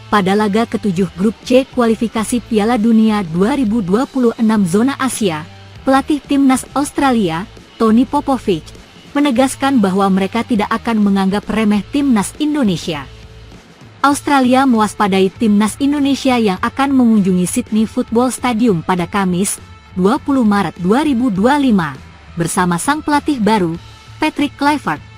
pada laga ketujuh grup C kualifikasi Piala Dunia 2026 zona Asia, pelatih timnas Australia, Tony Popovic, menegaskan bahwa mereka tidak akan menganggap remeh timnas Indonesia. Australia mewaspadai timnas Indonesia yang akan mengunjungi Sydney Football Stadium pada Kamis, 20 Maret 2025, bersama sang pelatih baru, Patrick Kluivert.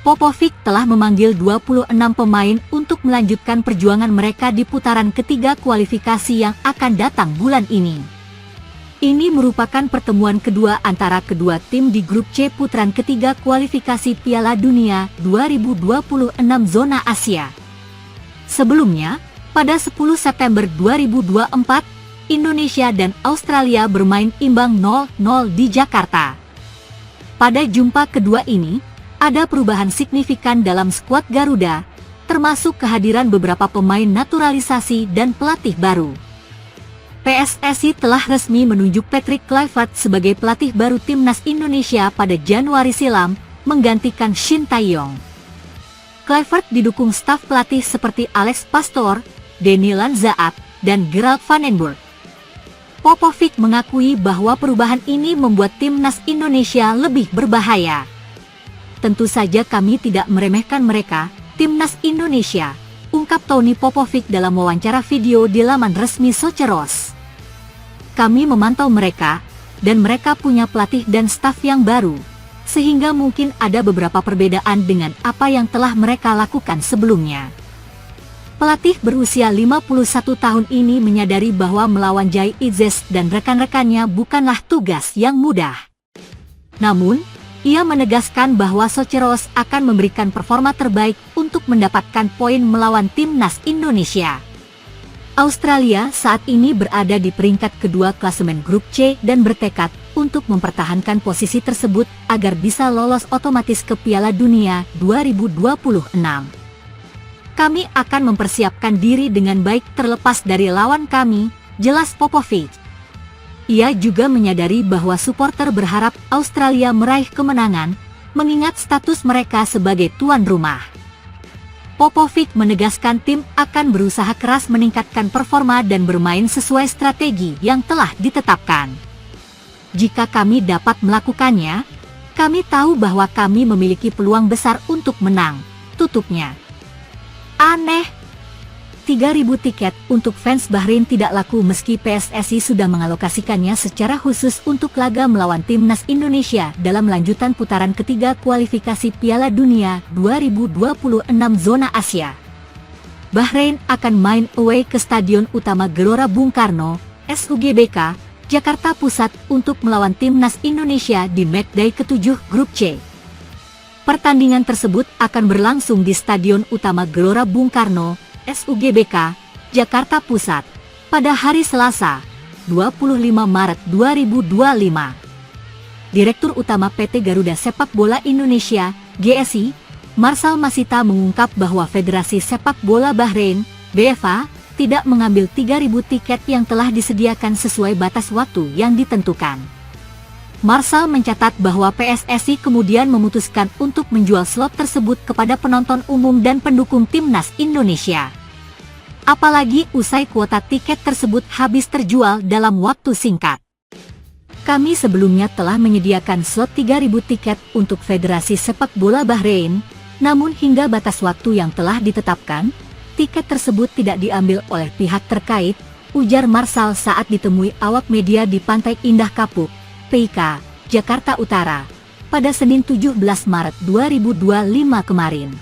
Popovic telah memanggil 26 pemain untuk melanjutkan perjuangan mereka di putaran ketiga kualifikasi yang akan datang bulan ini. Ini merupakan pertemuan kedua antara kedua tim di grup C putaran ketiga kualifikasi Piala Dunia 2026 zona Asia. Sebelumnya, pada 10 September 2024, Indonesia dan Australia bermain imbang 0-0 di Jakarta. Pada jumpa kedua ini, ada perubahan signifikan dalam skuad Garuda, termasuk kehadiran beberapa pemain naturalisasi dan pelatih baru. PSSI telah resmi menunjuk Patrick Kluivert sebagai pelatih baru timnas Indonesia pada Januari silam, menggantikan Shin Tae-yong. Kluivert didukung staf pelatih seperti Alex Pastoor, Denny Lanzaat, dan Gerald van den Burg. Popovic mengakui bahwa perubahan ini membuat timnas Indonesia lebih berbahaya. Tentu saja kami tidak meremehkan mereka, timnas Indonesia, ungkap Tony Popovic dalam wawancara video di laman resmi Socheros. Kami memantau mereka, dan mereka punya pelatih dan staf yang baru, sehingga mungkin ada beberapa perbedaan dengan apa yang telah mereka lakukan sebelumnya. Pelatih berusia 51 tahun ini menyadari bahwa melawan Jai Izzes dan rekan-rekannya bukanlah tugas yang mudah. Namun, ia menegaskan bahwa Socheros akan memberikan performa terbaik untuk mendapatkan poin melawan timnas Indonesia. Australia saat ini berada di peringkat kedua klasemen grup C dan bertekad untuk mempertahankan posisi tersebut agar bisa lolos otomatis ke Piala Dunia 2026. Kami akan mempersiapkan diri dengan baik terlepas dari lawan kami, jelas Popovic. Ia juga menyadari bahwa supporter berharap Australia meraih kemenangan, mengingat status mereka sebagai tuan rumah. Popovic menegaskan tim akan berusaha keras meningkatkan performa dan bermain sesuai strategi yang telah ditetapkan. Jika kami dapat melakukannya, kami tahu bahwa kami memiliki peluang besar untuk menang, tutupnya. Aneh, 3.000 tiket untuk fans Bahrain tidak laku meski PSSI sudah mengalokasikannya secara khusus untuk laga melawan timnas Indonesia dalam lanjutan putaran ketiga kualifikasi Piala Dunia 2026 zona Asia. Bahrain akan main away ke Stadion Utama Gelora Bung Karno, SUGBK, Jakarta Pusat untuk melawan timnas Indonesia di matchday ke-7 grup C. Pertandingan tersebut akan berlangsung di Stadion Utama Gelora Bung Karno, SUGBK, Jakarta Pusat, pada hari Selasa, 25 Maret 2025. Direktur Utama PT Garuda Sepak Bola Indonesia, GSI, Marshal Masita mengungkap bahwa Federasi Sepak Bola Bahrain, BFA, tidak mengambil 3.000 tiket yang telah disediakan sesuai batas waktu yang ditentukan. Marshal mencatat bahwa PSSI kemudian memutuskan untuk menjual slot tersebut kepada penonton umum dan pendukung timnas Indonesia. Apalagi usai kuota tiket tersebut habis terjual dalam waktu singkat. Kami sebelumnya telah menyediakan slot 3.000 tiket untuk Federasi Sepak Bola Bahrain, namun hingga batas waktu yang telah ditetapkan, tiket tersebut tidak diambil oleh pihak terkait, ujar Marshal saat ditemui awak media di Pantai Indah Kapuk, PIK, Jakarta Utara, pada Senin 17 Maret 2025 kemarin.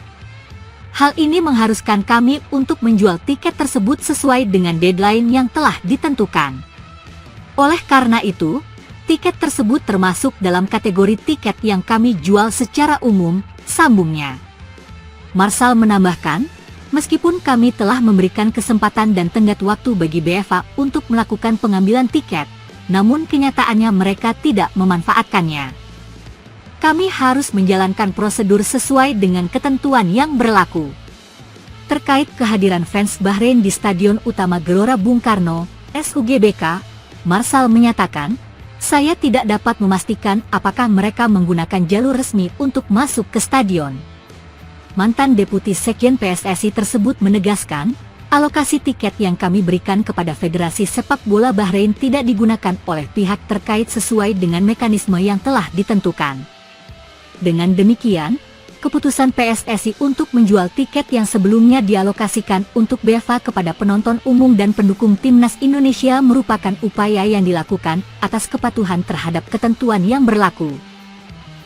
Hal ini mengharuskan kami untuk menjual tiket tersebut sesuai dengan deadline yang telah ditentukan. Oleh karena itu, tiket tersebut termasuk dalam kategori tiket yang kami jual secara umum, sambungnya. Marshal menambahkan, meskipun kami telah memberikan kesempatan dan tenggat waktu bagi BFA untuk melakukan pengambilan tiket, namun kenyataannya mereka tidak memanfaatkannya. Kami harus menjalankan prosedur sesuai dengan ketentuan yang berlaku. Terkait kehadiran fans Bahrain di Stadion Utama Gelora Bung Karno, SUGBK, Marshal menyatakan, saya tidak dapat memastikan apakah mereka menggunakan jalur resmi untuk masuk ke stadion. Mantan Deputi Sekjen PSSI tersebut menegaskan, Alokasi tiket yang kami berikan kepada Federasi Sepak Bola Bahrain tidak digunakan oleh pihak terkait sesuai dengan mekanisme yang telah ditentukan. Dengan demikian, keputusan PSSI untuk menjual tiket yang sebelumnya dialokasikan untuk BEFA kepada penonton umum dan pendukung Timnas Indonesia merupakan upaya yang dilakukan atas kepatuhan terhadap ketentuan yang berlaku.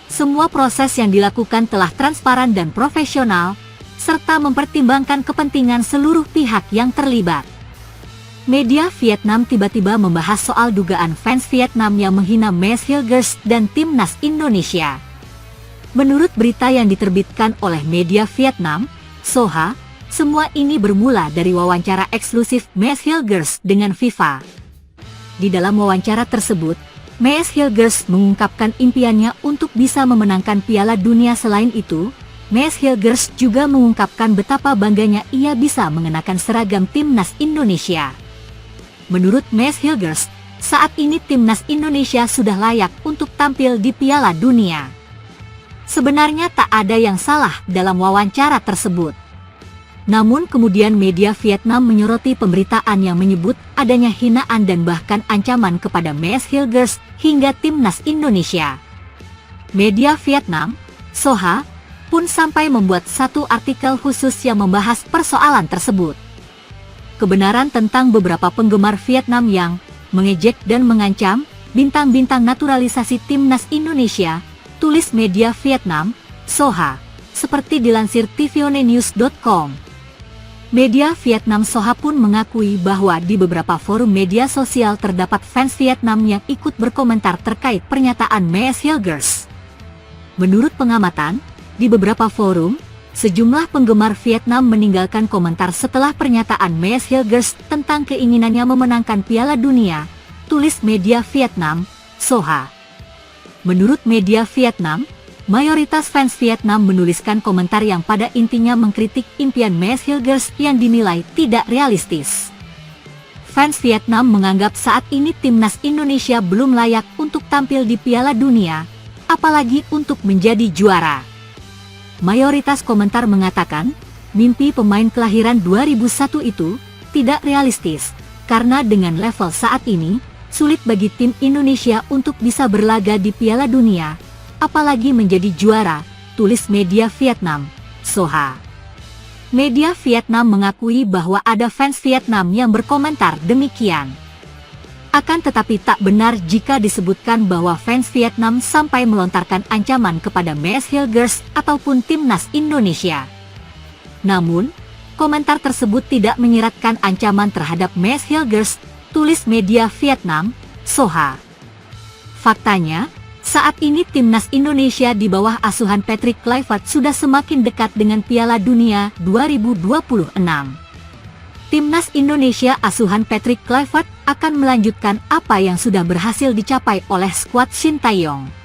Semua proses yang dilakukan telah transparan dan profesional, serta mempertimbangkan kepentingan seluruh pihak yang terlibat. Media Vietnam tiba-tiba membahas soal dugaan fans Vietnam yang menghina Mes Hilgers dan Timnas Indonesia. Menurut berita yang diterbitkan oleh media Vietnam, Soha, semua ini bermula dari wawancara eksklusif Mes Hilgers dengan FIFA. Di dalam wawancara tersebut, Mes Hilgers mengungkapkan impiannya untuk bisa memenangkan Piala Dunia. Selain itu, Mes Hilgers juga mengungkapkan betapa bangganya ia bisa mengenakan seragam Timnas Indonesia. Menurut Mes Hilgers, saat ini Timnas Indonesia sudah layak untuk tampil di Piala Dunia. Sebenarnya tak ada yang salah dalam wawancara tersebut. Namun kemudian media Vietnam menyoroti pemberitaan yang menyebut adanya hinaan dan bahkan ancaman kepada Mes Hilgers hingga Timnas Indonesia. Media Vietnam, Soha, pun sampai membuat satu artikel khusus yang membahas persoalan tersebut. Kebenaran tentang beberapa penggemar Vietnam yang mengejek dan mengancam bintang-bintang naturalisasi Timnas Indonesia, tulis media Vietnam, Soha, seperti dilansir tvonnews.com. Media Vietnam Soha pun mengakui bahwa di beberapa forum media sosial terdapat fans Vietnam yang ikut berkomentar terkait pernyataan Mes Hilgers. Menurut pengamatan, di beberapa forum, sejumlah penggemar Vietnam meninggalkan komentar setelah pernyataan Mes Hilgers tentang keinginannya memenangkan Piala Dunia, tulis media Vietnam, Soha. Menurut media Vietnam, mayoritas fans Vietnam menuliskan komentar yang pada intinya mengkritik impian Mes Hilgers yang dinilai tidak realistis. Fans Vietnam menganggap saat ini Timnas Indonesia belum layak untuk tampil di Piala Dunia, apalagi untuk menjadi juara. Mayoritas komentar mengatakan, mimpi pemain kelahiran 2001 itu tidak realistis, karena dengan level saat ini, sulit bagi tim Indonesia untuk bisa berlaga di Piala Dunia, apalagi menjadi juara, tulis media Vietnam, Soha. Media Vietnam mengakui bahwa ada fans Vietnam yang berkomentar demikian. Akan tetapi tak benar jika disebutkan bahwa fans Vietnam sampai melontarkan ancaman kepada Mes Hilgers ataupun Timnas Indonesia. Namun, komentar tersebut tidak menyiratkan ancaman terhadap Mes Hilgers, tulis media Vietnam, Soha. Faktanya, saat ini Timnas Indonesia di bawah asuhan Patrick Kluivert sudah semakin dekat dengan Piala Dunia 2026. Timnas Indonesia asuhan Patrick Kluivert akan melanjutkan apa yang sudah berhasil dicapai oleh skuad Sintayong.